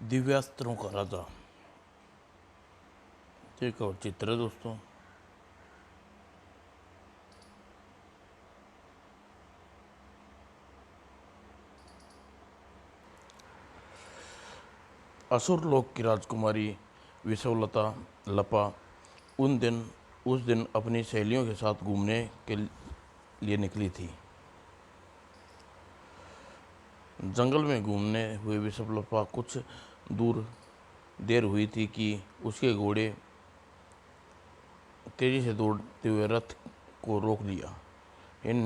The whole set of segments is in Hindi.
दिव्यास्त्रों का राजा। एक और चित्र है दोस्तों। असुर लोक की राजकुमारी विषवलता लपा उस दिन अपनी सहेलियों के साथ घूमने के लिए निकली थी। जंगल में घूमने हुए विषवलता कुछ दूर देर हुई थी कि उसके घोड़े तेजी से दौड़ते हुए रथ को रोक दिया। इन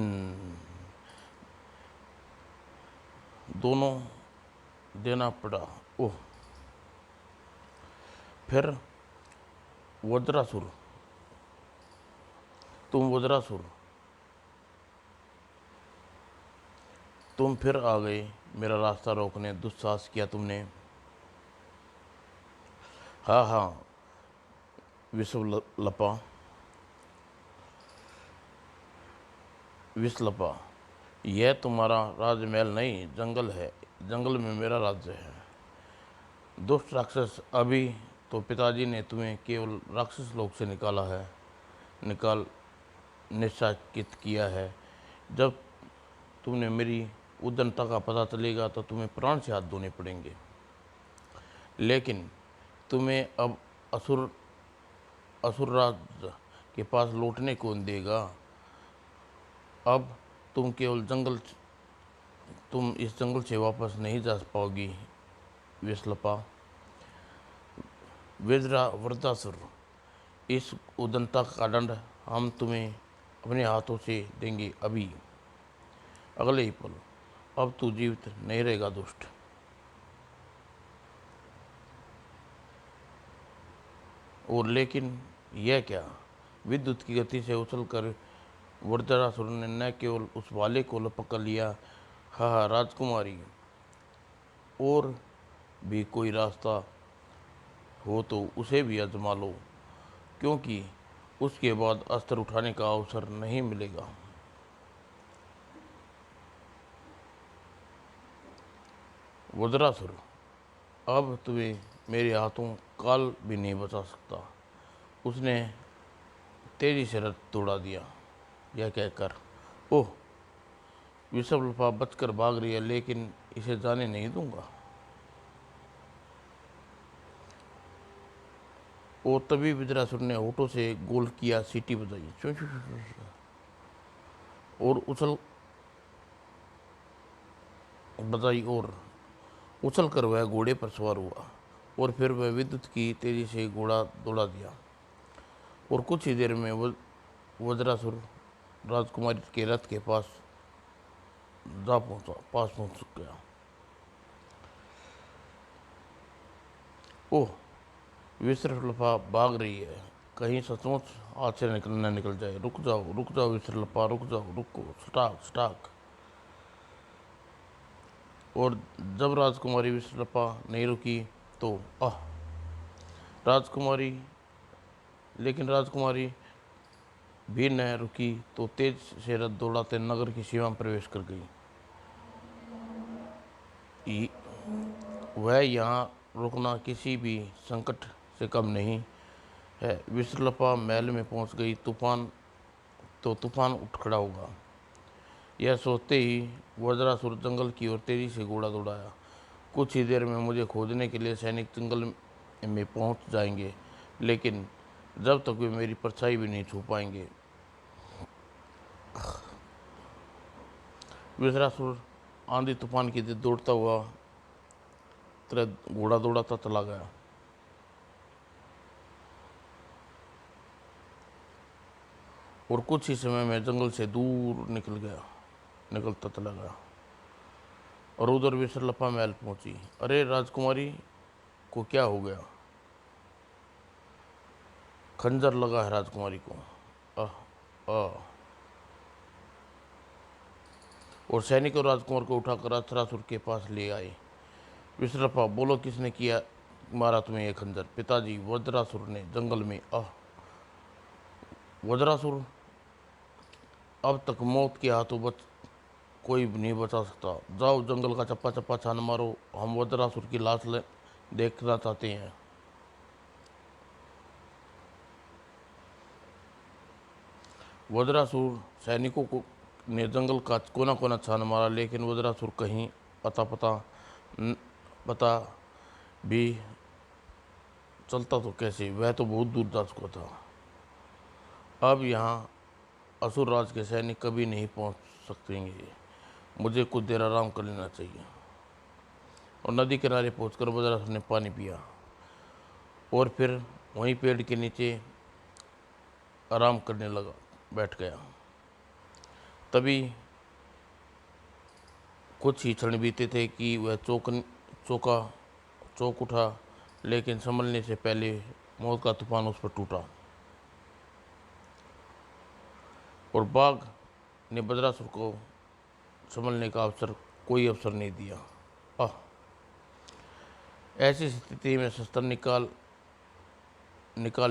दोनों देना पड़ा। ओह! फिर वज्रासुर, वज्रासुर तुम फिर आ गए मेरा रास्ता रोकने। दुस्साहस किया तुमने। हाँ हाँ विषलपा विषलपा, यह तुम्हारा राजमहल नहीं, जंगल है। जंगल में मेरा राज्य है। दुष्ट राक्षस, अभी तो पिताजी ने तुम्हें केवल राक्षस लोक से निकाल निश्चित किया है। जब तुमने मेरी उद्दंडता का पता चलेगा तो तुम्हें प्राण से हाथ धोने पड़ेंगे। लेकिन तुम्हें अब असुरराज के पास लौटने कौन देगा? अब तुम इस जंगल से वापस नहीं जा पाओगी विषलपा। वज्रासुर, इस उद्दंडता का दंड हम तुम्हें अपने हाथों से देंगे अभी, अगले ही पल। अब तू जीवित नहीं रहेगा दुष्ट। और लेकिन यह क्या? विद्युत की गति से उछलकर वज्रासुर ने न केवल उस भाले को लपक लिया। हाँ राजकुमारी, और भी कोई रास्ता हो तो उसे भी आजमा लो, क्योंकि उसके बाद अस्त्र उठाने का अवसर नहीं मिलेगा। वज्रासुर, अब तुम्हें मेरे हाथों काल भी नहीं बचा सकता। उसने तेजी से रथ दौड़ा दिया। यह कहकर ओह! विषवल्लभा बचकर भाग रही है, लेकिन इसे जाने नहीं दूंगा। और तभी वज्रासुर ने होठों से गोल किया, सीटी बजाई, चुं चुं चुं चुं, और उछल कर वह घोड़े पर सवार हुआ। और फिर वह विद्युत की तेजी से घोड़ा दौड़ा दिया। और कुछ ही देर में वज्रासुर राजकुमारी के रथ के पास पहुंच गया। ओह! विषलपा भाग रही है, कहीं सचमुच हाथ से न निकल जाए। रुक जाओ विषलपा, रुक जाओ, रुको, स्टाक स्टाक। और जब राजकुमारी विषलपा नहीं रुकी तो राजकुमारी लेकिन राजकुमारी भी न रुकी तो तेज से रथ दौड़ाते नगर की सीमा में प्रवेश कर गई। वह यहाँ रुकना किसी भी संकट से कम नहीं है। विषलपा महल में पहुँच गई। तूफान उठ खड़ा होगा, यह सोचते ही वज्रासुर जंगल की ओर तेजी से घोड़ा दौड़ाया। कुछ ही देर में मुझे खोजने के लिए सैनिक जंगल में पहुंच जाएंगे, लेकिन जब तक वे मेरी परछाई भी नहीं छू पाएंगे। वज्रासुर आंधी तूफान की दौड़ता हुआ तरह घोड़ा दौड़ाता चला गया। और कुछ ही समय में जंगल से दूर निकलता चला गया। और उधर विषलपा महल पहुंची। अरे राजकुमारी को क्या हो गया? खंजर लगा है राजकुमारी को। आह आह! और सैनिकों राजकुमार को उठाकर अक्षरासुर के पास ले आए। विषलपा, बोलो किसने किया मारा तुम्हें ये खंजर? पिताजी, वज्रासुर ने जंगल में। वज्रासुर, अब तक मौत के हाथों कोई भी नहीं बचा सकता। जाओ जंगल का चप्पा चप्पा छान मारो, हम वज्रासुर की लाश देखना चाहते हैं। वज्रासुर सैनिकों को ने जंगल का कोना कोना छान मारा, लेकिन वज्रासुर कहीं पता भी चलता तो कैसे, वह तो बहुत दूर जा चुका था। अब यहाँ असुर राज के सैनिक कभी नहीं पहुँच सकेंगे। मुझे कुछ देर आराम कर लेना चाहिए। और नदी किनारे पहुंचकर वज्रासुर ने पानी पिया और फिर वहीं पेड़ के नीचे आराम करने लगा, बैठ गया। तभी कुछ ही क्षण बीते थे कि वह चौक उठा, लेकिन संभलने से पहले मौत का तूफान उस पर टूटा और बाघ ने वज्रासुर को संभलने का कोई अवसर नहीं दिया। ऐसी स्थिति में शस्त्र निकाल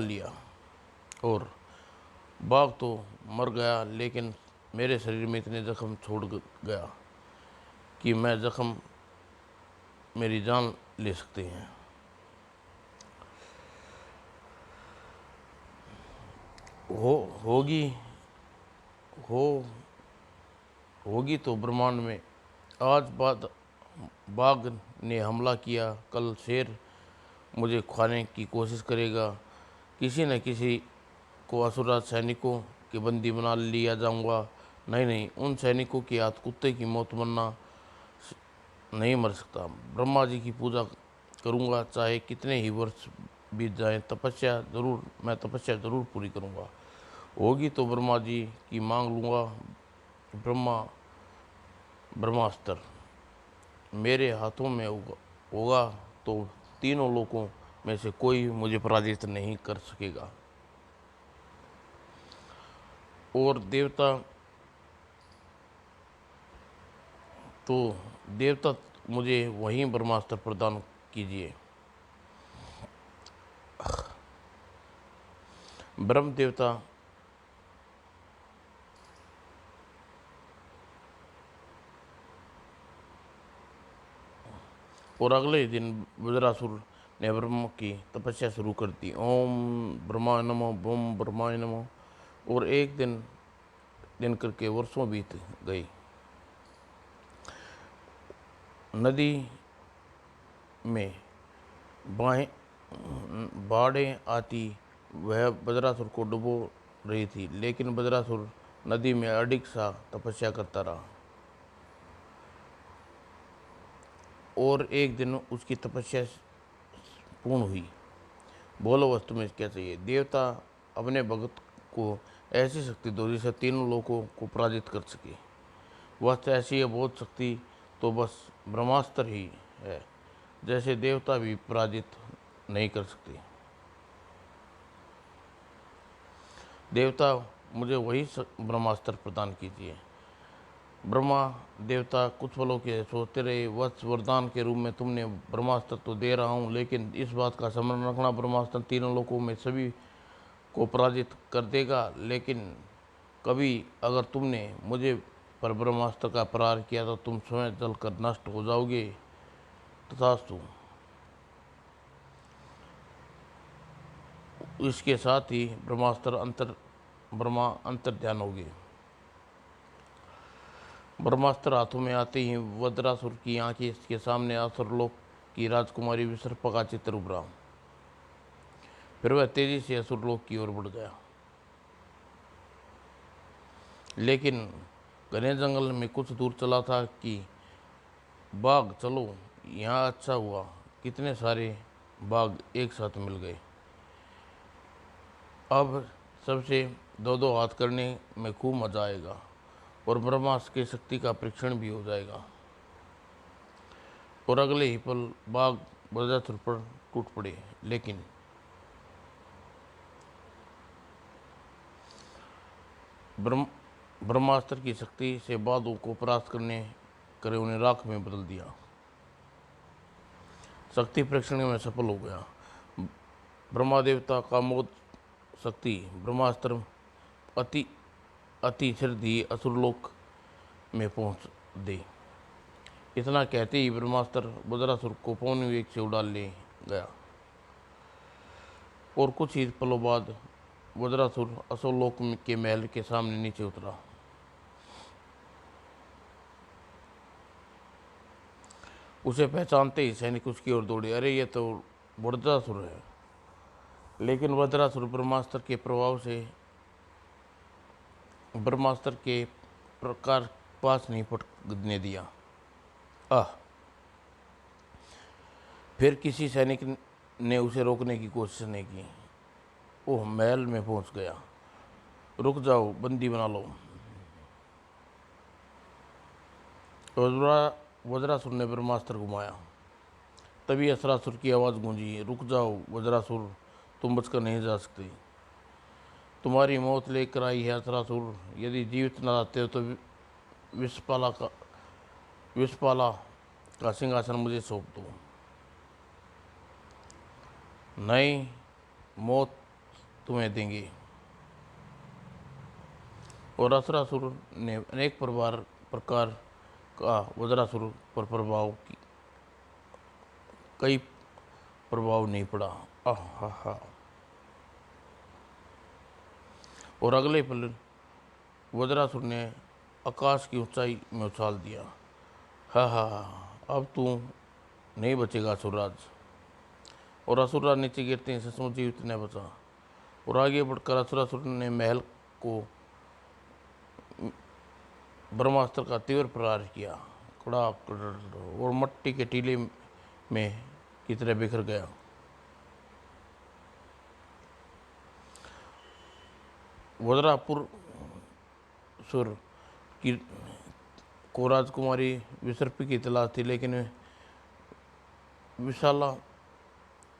लिया और बाघ तो मर गया, लेकिन मेरे शरीर में इतने जख्म छोड़ गया कि मैं जख्म मेरी जान ले सकते हैं। होगी तो ब्रह्मांड में आज बाघ ने हमला किया, कल शेर मुझे खाने की कोशिश करेगा। किसी न किसी को असुरराज सैनिकों के बंदी बना लिया जाऊंगा। नहीं, उन सैनिकों की हाथ कुत्ते की मौत मरना नहीं मर सकता। ब्रह्मा जी की पूजा करूंगा, चाहे कितने ही वर्ष बीत जाएं। मैं तपस्या जरूर पूरी करूंगा। होगी तो ब्रह्मा जी की मांग लूंगा। ब्रह्मास्त्र मेरे हाथों में होगा तो तीनों लोकों में से कोई मुझे पराजित नहीं कर सकेगा। और देवता मुझे वहीं ब्रह्मास्त्र प्रदान कीजिए। ब्रह्म देवता और अगले ही दिन वज्रासुर ने ब्रह्म की तपस्या शुरू कर दी। ओम ब्रह्माय नमो, बम ब्रह्माय नमो। और एक दिन करके वर्षों बीत गई। नदी में बाढ़ें आती वह वज्रासुर को डुबो रही थी, लेकिन वज्रासुर नदी में अडिग सा तपस्या करता रहा। और एक दिन उसकी तपस्या पूर्ण हुई। बोलो बस तुम्हें क्या चाहिए। देवता अपने भगत को ऐसी शक्ति दो जिससे तीनों लोगों को पराजित कर सके। वह ऐसी है बहुत शक्ति तो बस ब्रह्मास्त्र ही है, जैसे देवता भी पराजित नहीं कर सकते। देवता मुझे वही ब्रह्मास्त्र प्रदान कीजिए। ब्रह्मा देवता कुछ पलों के सोचते रहे। वत्स वरदान के रूप में तुमने ब्रह्मास्त्र तो दे रहा हूँ, लेकिन इस बात का स्मरण रखना, ब्रह्मास्त्र तीनों लोकों में सभी को पराजित कर देगा। लेकिन कभी अगर तुमने मुझे पर ब्रह्मास्त्र का प्रहार किया तो तुम स्वयं जलकर नष्ट हो जाओगे। तथास्तु। इसके साथ ही ब्रह्मा अंतर ध्यान होगी। ब्रह्मास्त्र हाथों में आते ही वज्रासुर की आंखें इसके सामने असुरलोक की राजकुमारी विसर्पा का चित्र उभरा। फिर वह तेजी से असुरलोक की ओर बढ़ गया। लेकिन घने जंगल में कुछ दूर चला था कि बाघ, चलो यहाँ अच्छा हुआ, कितने सारे बाघ एक साथ मिल गए। अब सबसे दो हाथ करने में खूब मजा आएगा और ब्रह्मास्त्र की शक्ति का परीक्षण भी हो जाएगा। और अगले ही पल बाघ वज्रासुर पर टूट पड़े, लेकिन ब्रह्मास्त्र की शक्ति से बाघों को परास्त करे उन्हें राख में बदल दिया। शक्ति परीक्षण में सफल हो गया। ब्रह्मा देवता का मोद शक्ति ब्रह्मास्त्र अति शीघ्र ही असुरलोक में पहुंच दे। इतना कहते ही ब्रह्मास्त्र वज्रासुर को पौने वेग से उड़ा ले गया और कुछ ही पलों बाद वज्रासुर असुरलोक के महल के सामने नीचे उतरा। उसे पहचानते ही सैनिक उसकी ओर दौड़े। अरे ये तो वज्रासुर है। लेकिन वज्रासुर ब्रह्मास्त्र के प्रकार पास नहीं पटकने दिया। आह! फिर किसी सैनिक ने उसे रोकने की कोशिश नहीं की। ओह! महल में पहुंच गया। रुक जाओ, बंदी बना लो। वज्रासुर ने ब्रह्मास्त्र घुमाया। तभी असुरासुर की आवाज़ गूंजी, रुक जाओ वज्रासुर, तुम बचकर नहीं जा सकते। तुम्हारी मौत लेकर आई है असुरासुर। यदि जीवित न रहते हो तो विषपाला का सिंहासन मुझे सौंप दो। नहीं, मौत तुम्हें देंगे। और असुरासुर ने अनेक प्रकार का वज्रासुर पर कई प्रभाव नहीं पड़ा। आहा! और अगले पल वज्रासुर ने आकाश की ऊंचाई में उछाल दिया। हा हा हा! अब तू नहीं बचेगा असुरराज। और असुरराज नीचे गिरते ही सचमुच जीवित न बचा। और आगे बढ़कर असुरासुर ने महल को ब्रह्मास्त्र का तीव्र प्रहार किया। कड़ाक और मट्टी के टीले में की तरह बिखर गया। वज्रापुर सुर की को राजकुमारी विसर्पी की तलाश थी, लेकिन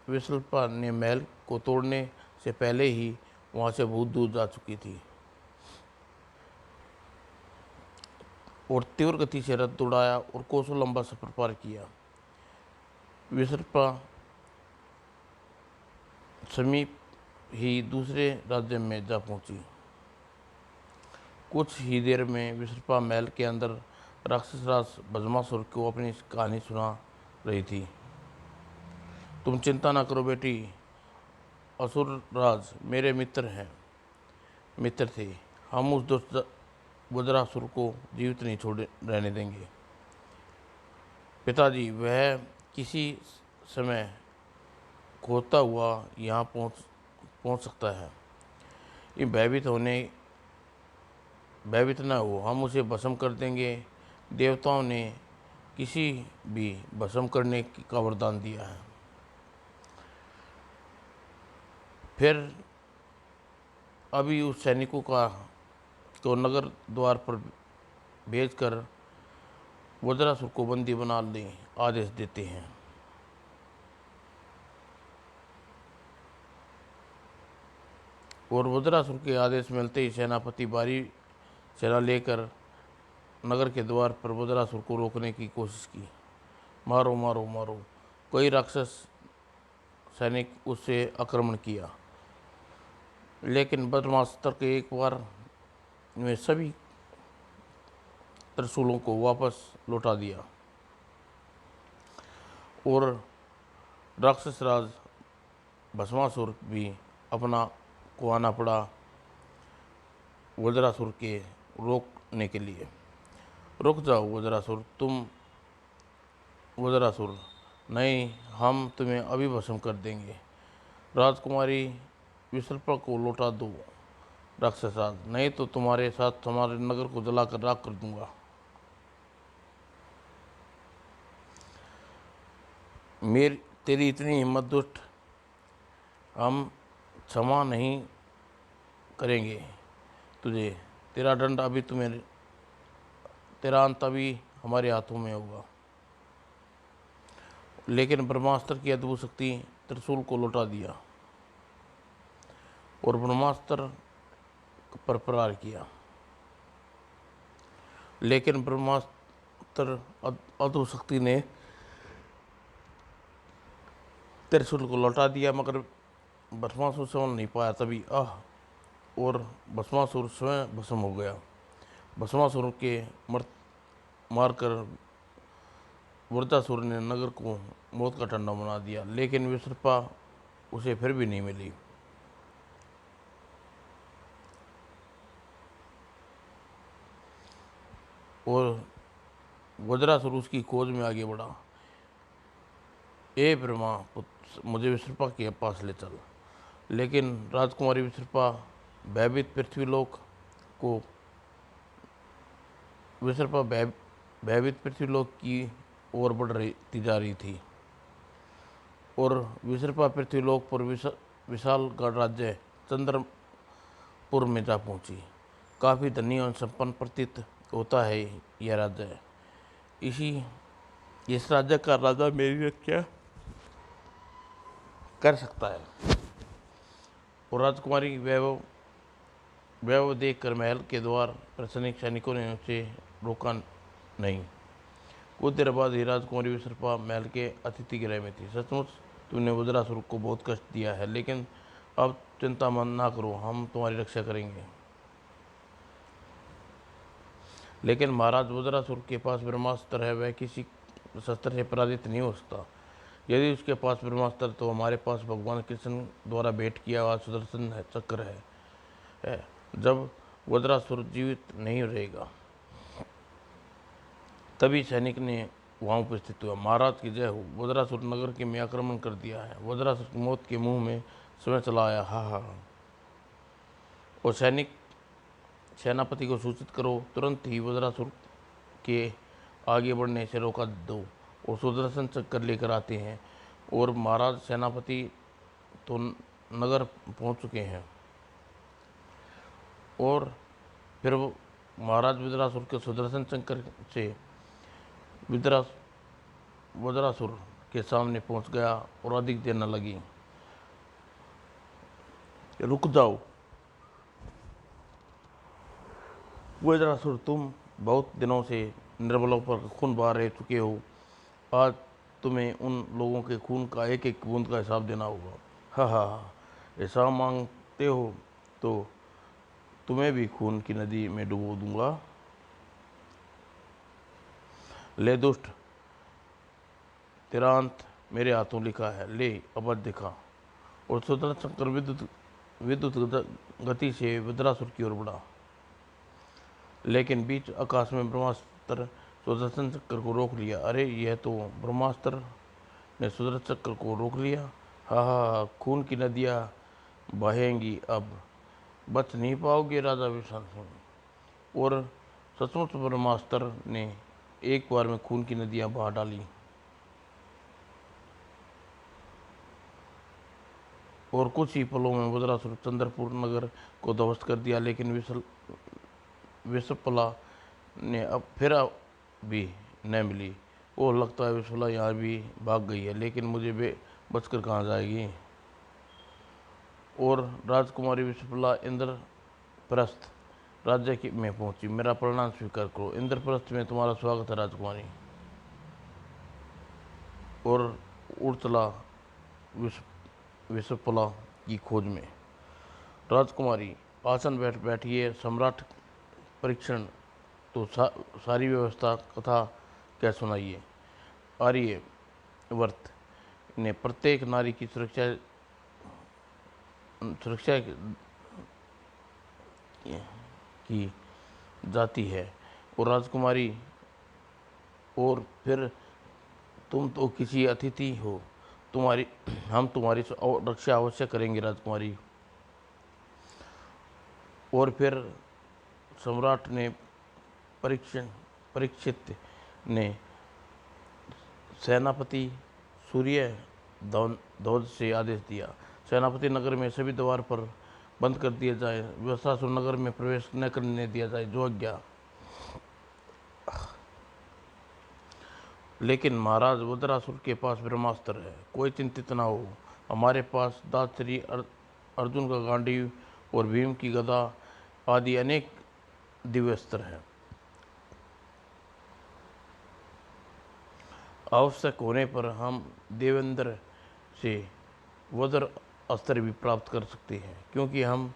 विशल्पा ने महल को तोड़ने से पहले ही वहां से बहुत दूर जा चुकी थी और तीव्र गति से रथ दौड़ाया और कोसों लंबा सफर पार किया। विसर्पा समीप ही दूसरे राज्य में जा पहुंची। कुछ ही देर में विसर्पा महल के अंदर राक्षस राज भस्मासुर को अपनी कहानी सुना रही थी। तुम चिंता ना करो बेटी, असुर राज मेरे मित्र थे। हम उस दुष्ट वज्रासुर को जीवित नहीं छोड़ रहने देंगे। पिताजी, वह किसी समय खोता हुआ यहाँ पहुँच सकता है। ये भयभीत न हो, हम उसे भस्म कर देंगे। देवताओं ने किसी भी भस्म करने का वरदान दिया है। फिर अभी उस सैनिकों को नगर द्वार पर भेजकर वज्रासुर को बंदी बना ले आदेश देते हैं। और वज्रासुर के आदेश मिलते ही सेनापति भारी सेना लेकर नगर के द्वार पर वज्रासुर को रोकने की कोशिश की। मारो मारो मारो! कई राक्षस सैनिक उससे आक्रमण किया, लेकिन ब्रह्मास्त्र के एक बार में सभी त्रिशूलों को वापस लौटा दिया और राक्षस राज भस्मासुर भी अपना को आना पड़ा वज्रासुर के रोकने के लिए। रुक जाओ वज्रासुर, नहीं, हम तुम्हें अभी भस्म कर देंगे। राजकुमारी विसर्पा को लौटा दो राक्षस राज, नहीं तो तुम्हारे साथ हमारे नगर को जलाकर राख कर दूंगा। तेरी इतनी हिम्मत दुष्ट, हम क्षमा नहीं करेंगे तुझे। तेरा अंत अभी हमारे हाथों में होगा। लेकिन ब्रह्मास्त्र की अद्भुत शक्ति त्रिशूल को लौटा दिया और ब्रह्मास्त्र पर प्रहार किया। लेकिन ब्रह्मास्त्र अद्भुत शक्ति ने त्रिशूल को लौटा दिया, मगर भस्मासुर संभल नहीं पाया। तभी और भस्मासुर स्वयं भस्म हो गया। भस्मासुर के मारकर वृत्रासुर ने नगर को मौत का ठंडा बना दिया, लेकिन विशर्पा उसे फिर भी नहीं मिली। और वज्रासुर उसकी खोज में आगे बढ़ा। ए ब्रह्मा पुत्र, मुझे विशर्पा के पास ले चल। लेकिन राजकुमारी विशर्पा भयभीत पृथ्वीलोक को विशर्पा भयभीत पृथ्वीलोक की ओर बढ़ रही जा रही थी। और विशर्पा पृथ्वीलोक पर विशाल गणराज्य चंद्रपुर में जा पहुंची। काफ़ी धनी और संपन्न प्रतीत होता है यह राज्य। इस राज्य का राजा मेरी रक्षा कर सकता है। और राजकुमारी वैभव वैभव देखकर महल के द्वार पर सैनिकों ने उसे रोका नहीं। कुछ देर बाद ही राजकुमारी विशर्पा महल के अतिथि गृह में थी। सचमुच तुमने वज्रासुर को बहुत कष्ट दिया है, लेकिन अब चिंता मन ना करो, हम तुम्हारी रक्षा करेंगे। लेकिन महाराज, वज्रासुर के पास ब्रह्मास्त्र है, वह किसी शस्त्र से पराजित नहीं हो सकता। यदि उसके पास ब्रह्मास्त्र तो हमारे पास भगवान कृष्ण द्वारा भेंट किया हुआ सुदर्शन चक्र है। जब वज्रासुर जीवित नहीं रहेगा तभी सैनिक ने वहाँ उपस्थित हुआ। महाराज की जय हो, वज्रासुर नगर के में आक्रमण कर दिया है। वज्रासुर की मौत के मुंह में समय चला आया। हा हा। और सेनापति को सूचित करो, तुरंत ही वज्रासुर के आगे बढ़ने से रोका दो और सुदर्शन चक्कर लेकर आते हैं। और महाराज, सेनापति तो नगर पहुंच चुके हैं। और फिर वो महाराज वज्रासुर के सुदर्शन चक्कर से वज्रासुर के सामने पहुंच गया और अधिक देर न लगी। रुक जाओ वज्रासुर, तुम बहुत दिनों से निर्बलों पर खून बहा रह चुके हो। आज तुम्हें उन लोगों के खून का एक एक बूंद का हिसाब देना होगा। हा हा हा। हिसाब मांगते हो तो तुम्हें भी खून की नदी में डुबो दूंगा। ले दुष्ट, तेरा अंत मेरे हाथों लिखा है। ले अब दिखा। और सुदर्शन चक्र विद्युत गति से वज्रासुर की ओर बढ़ा। लेकिन बीच आकाश में ब्रह्मास्त्र सुदर्शन चक्र को रोक लिया। अरे, यह तो ब्रह्मास्त्र ने सुदर्शन चक्र को रोक लिया। हा हा। खून की नदियाँ बहेंगी, अब बच नहीं पाओगे राजा विशाल सिंह। और सचमुच ब्रह्मास्त्र ने एक बार में खून की नदियाँ बहा डाली। और कुछ ही पलों में वज्रासुर चंद्रपुर नगर को ध्वस्त कर दिया। लेकिन विशपला ने अब फिर भी न मिली। ओह, लगता है विशपला यहाँ भी भाग गई है, लेकिन मुझे बचकर कहाँ जाएगी। और राजकुमारी विशपला इंद्रप्रस्थ राज्य में पहुंची। मेरा प्रणाम स्वीकार करो। इंद्रप्रस्थ में तुम्हारा स्वागत है राजकुमारी। और उड़ चला विशपला की खोज में। राजकुमारी, आसन बैठिए। सम्राट परीक्षण तो सारी व्यवस्था कथा क्या सुनाइए। आर्यवर्त ने प्रत्येक नारी की सुरक्षा की जाती है। और राजकुमारी, और फिर तुम तो किसी अतिथि हो, हम तुम्हारी रक्षा अवश्य करेंगे राजकुमारी। और फिर सम्राट ने परीक्षित ने सेनापति सूर्य ध्वज से आदेश दिया, सेनापति नगर में सभी द्वार पर बंद कर दिया जाए, वज्रासुर नगर में प्रवेश न करने दिया जाए। जो आज्ञा। लेकिन महाराज, वज्रासुर के पास ब्रह्मास्त्र है, कोई चिंतित ना हो। हमारे पास दासरी अर्जुन का गांडीव और भीम की गदा आदि अनेक दिव्यास्त्र हैं। आवश्यक होने पर हम देवेंद्र से वज्र अस्त्र भी प्राप्त कर सकते हैं, क्योंकि हम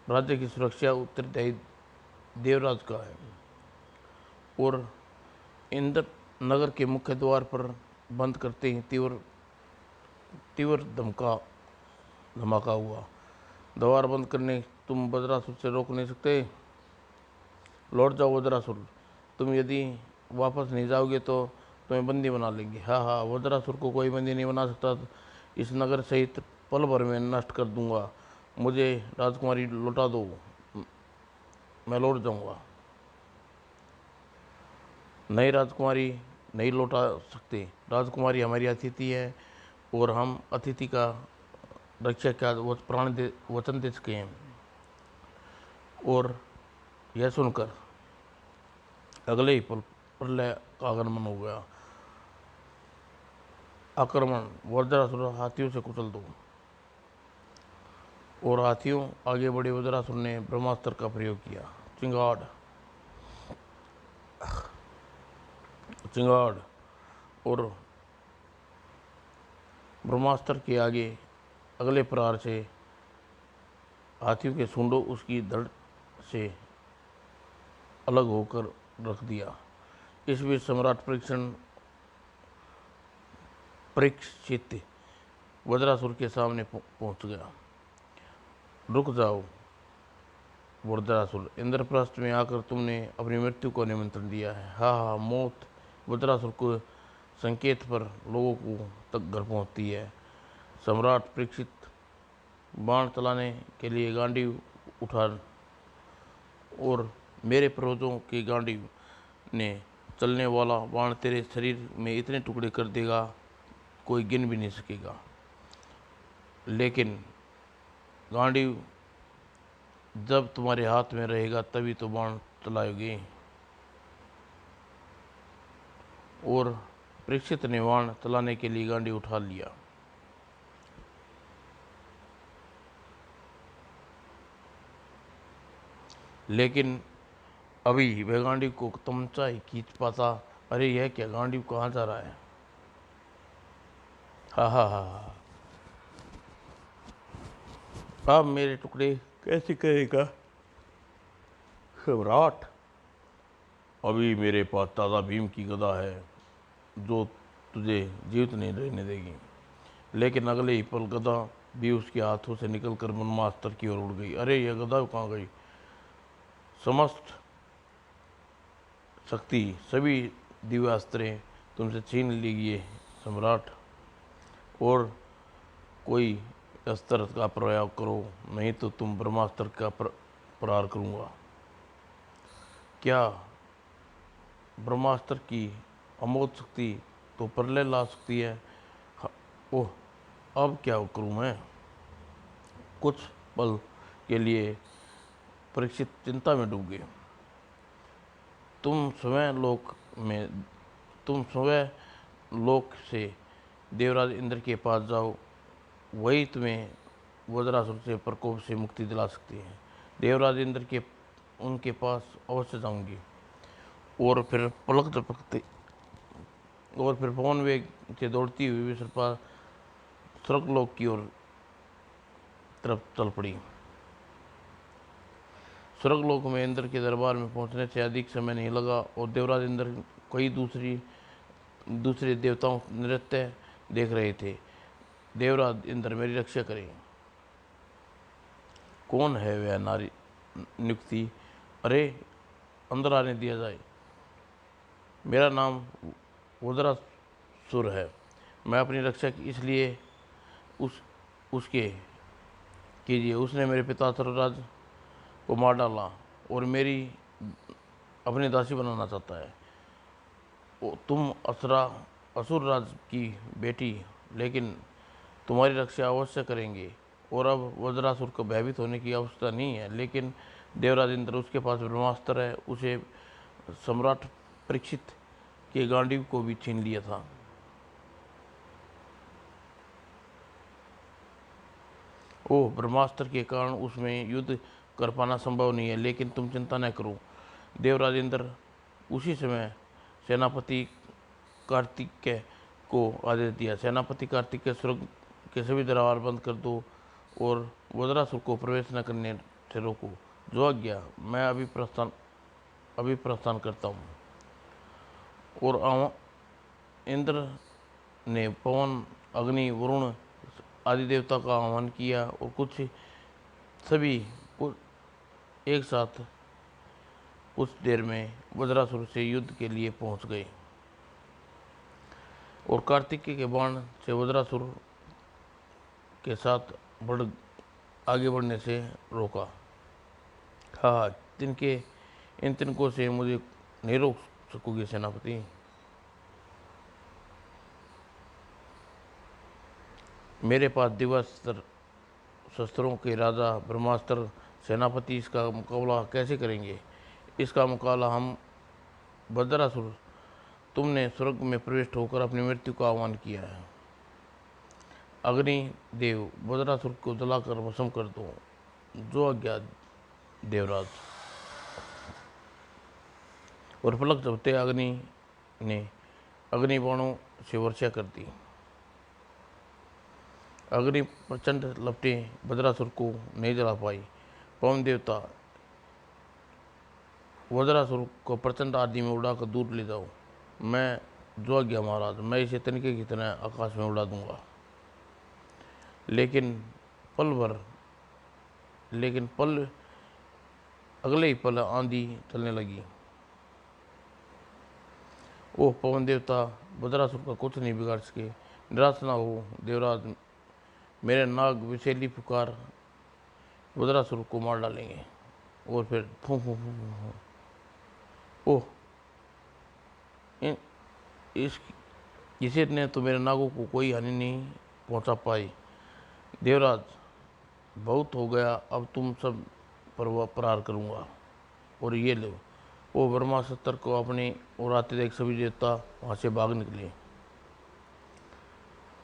राज्य की सुरक्षा उत्तरदायी देवराज का है। और नगर के मुख्य द्वार पर बंद करते ही तीव्र तीव्र धमाका हुआ। द्वार बंद करने तुम वज्रासुर से रोक नहीं सकते। लौट जाओ वज्रासुर, तुम यदि वापस नहीं जाओगे तो तुम्हें बंदी बना लेंगे। हाँ हाँ, वज्रासुर को कोई बंदी नहीं बना सकता। इस नगर सहित पल भर में नष्ट कर दूंगा। मुझे राजकुमारी लौटा दो, मैं लौट जाऊंगा। नहीं राजकुमारी, नहीं लौटा सकते। राजकुमारी हमारी अतिथि है और हम अतिथि का रक्षा क्या वो वचन दे चुके हैं। और यह सुनकर अगले ही पल प्रलय का आगमन हो गया। आक्रमण, वज्रासुर हाथियों से कुचल दो। और हाथियों आगे बढ़े। वज्रासुर ने ब्रह्मास्त्र का प्रयोग किया। चिंगाड़ चिंगाड़ और ब्रह्मास्त्र के आगे अगले प्रहार से हाथियों के सूंडों उसकी धड़ से अलग होकर रख दिया। इस बीच सम्राट परीक्षित वज्रासुर के सामने पहुंच गया। रुक जाओ वज्रासुर, इंद्रप्रस्थ में आकर तुमने अपनी मृत्यु को निमंत्रण दिया है। हाँ हाँ, मौत वज्रासुर के संकेत पर लोगों को तक घर पहुंचती है। सम्राट परीक्षित, बाण चलाने के लिए गांडीव उठा और मेरे पूर्वजों की गांडीव ने चलने वाला बाण तेरे शरीर में इतने टुकड़े कर देगा कोई गिन भी नहीं सकेगा। लेकिन गांडीव जब तुम्हारे हाथ में रहेगा तभी तो बाण चलाओगे। और परीक्षित ने बाण चलाने के लिए गांडीव उठा लिया। लेकिन अभी वह गांडीव को तमचा ही खींच पाता। अरे यह क्या, गांडीव कहाँ जा रहा है? हा हा हा, अब मेरे टुकड़े कैसे करेगा सम्राट? अभी मेरे पास ताज़ा भीम की गदा है जो तुझे जीवित नहीं रहने देगी। लेकिन अगले ही पल गदा भी उसके हाथों से निकलकर ब्रह्मास्त्र की ओर उड़ गई। अरे यह गदा कहाँ गई? समस्त शक्ति, सभी दिव्यास्त्रें तुमसे छीन ली गई सम्राट। और कोई अस्त्र का प्रयोग करो, नहीं तो तुम ब्रह्मास्त्र का प्रहार करूंगा। क्या ब्रह्मास्त्र की अमोघ शक्ति तो प्रलय ला सकती है? ओह, अब क्या करूं मैं? कुछ पल के लिए परीक्षित चिंता में डूब गए। तुम स्वयं लोक में तुम स्वयं लोक से देवराज इंद्र के पास जाओ, वही तुम्हें वज्रासुर से प्रकोप से मुक्ति दिला सकती है। देवराज इंद्र के उनके पास अवश्य जाऊंगी। और फिर पलक झपकते और फिर पवन वेग से दौड़ती हुई विशर्पा स्वर्गलोक की ओर तरफ चल पड़ी। स्वर्गलोक में इंद्र के दरबार में पहुंचने से अधिक समय नहीं लगा और देवराज इंद्र कई दूसरे देवताओं नृत्य देख रहे थे। देवराज इंद्र, मेरी रक्षा करें। कौन है वह नारी नियुक्ति? अरे अंदर आने दिया जाए। मेरा नाम वज्रासुर है। मैं अपनी रक्षा इसलिए उसके कीजिए। उसने मेरे पिता सर्वराज को मार डाला और मेरी अपनी दासी बनाना चाहता है। तुम असुर राज की बेटी, लेकिन तुम्हारी रक्षा अवश्य करेंगे। और अब वज्रासुर को भयभीत होने की आवश्यकता नहीं है। लेकिन देवराज इंद्र, उसके पास ब्रह्मास्त्र है। उसे सम्राट परीक्षित के गांडीव को भी छीन लिया था। ओह, ब्रह्मास्त्र के कारण उसमें युद्ध कर पाना संभव नहीं है। लेकिन तुम चिंता न करो। देवराज इंद्र उसी समय सेनापति कार्तिकेय को आदेश दिया। सेनापति कार्तिकेय, स्वर्ग के सभी दरबार बंद कर दो और वज्रासुर को प्रवेश न करने से रोको। जो आज्ञा। मैं अभी प्रस्थान करता हूँ। और इंद्र ने पवन, अग्नि, वरुण आदि देवता का आह्वान किया और सभी कुछ एक साथ कुछ देर में वज्रासुर से युद्ध के लिए पहुंच गए और कार्तिकेय के बाण से वज्रासुर के साथ आगे बढ़ने से रोका। हाँ, इन तिनकों से मुझे नहीं रोक सकोगे सेनापति। मेरे पास दिव्य शस्त्रों के राजा ब्रह्मास्त्र सेनापति इसका मुकाबला कैसे करेंगे? इसका मुकाबला हम वज्रासुर, तुमने स्वर्ग में प्रविष्ट होकर अपनी मृत्यु का आह्वान किया है। अग्नि देव, वज्रासुर को जलाकर भस्म कर दो। जो आज्ञा देवराज। और पलक झपकते अग्नि ने अग्निबाणों से वर्षा कर दी। अग्नि प्रचंड लपटें वज्रासुर को नहीं जला पाई। पवन देवता, वज्रासुर को प्रचंड आदि में उड़ाकर दूर ले जाओ। मैं जो आज्ञा महाराज, मैं इसे तिनके की तरह आकाश में उड़ा दूंगा। लेकिन पल अगले ही पल आंधी चलने लगी। ओह पवन देवता, वज्रासुर का कुछ नहीं बिगाड़ सके। निराश ना हो देवराज, मेरे नाग विषैली पुकार वज्रासुर को मार डालेंगे। और फिर फू फू फू फू। ओह इसे ने तो मेरे नागों को कोई हानि नहीं पहुंचा पाई। देवराज बहुत हो गया, अब तुम सब पर प्रहार करूंगा। और ये लो। वो ब्रह्मास्त्र को अपने और आते देख सभी देवता वहां से भाग निकले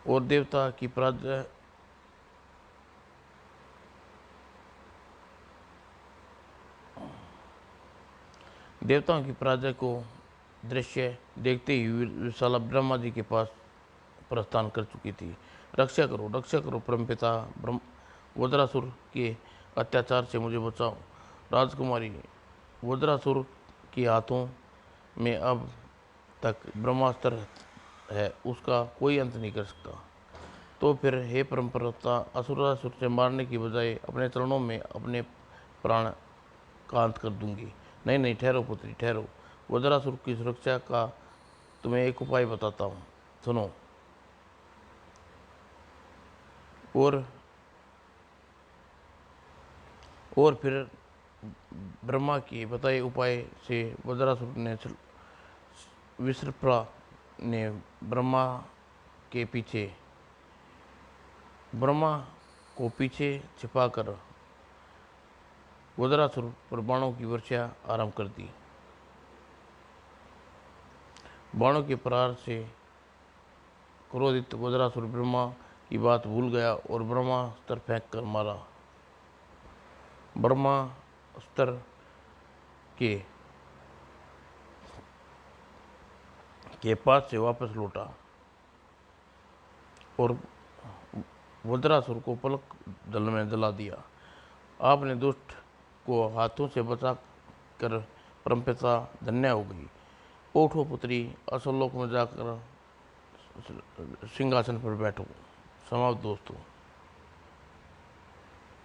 और देवताओं की पराजय को दृश्य देखते ही विशाला ब्रह्मा जी के पास प्रस्थान कर चुकी थी। रक्षा करो परमपिता वज्रासुर के अत्याचार से मुझे बचाओ। राजकुमारी, वज्रासुर के हाथों में अब तक ब्रह्मास्त्र है, उसका कोई अंत नहीं कर सकता। तो फिर हे परमपिता, असुरासुर से मारने की बजाय अपने चरणों में अपने प्राण का अंत कर दूंगी। नहीं, ठहरो पुत्री, ठहरो। वज्रासुर की सुरक्षा का तुम्हें एक उपाय बताता हूँ, सुनो। और फिर ब्रह्मा के बताए उपाय से वज्रासुर ने विश्रप्रा ने ब्रह्मा को पीछे छिपाकर वज्रासुर पर बाणों की वर्षा आरंभ कर दी। बाणों के प्रहार से क्रोधित वज्रासुर ब्रह्मा की बात भूल गया और ब्रह्मास्त्र फेंक कर मारा। ब्रह्मास्त्र के पास से वापस लौटा और वज्रासुर को पलक जल में जला दिया। आपने दुष्ट को हाथों से बचा कर परमपिता धन्य हो गई। उठो पुत्री, असुरलोक में जाकर सिंहासन पर बैठो। समाप्त दोस्तों।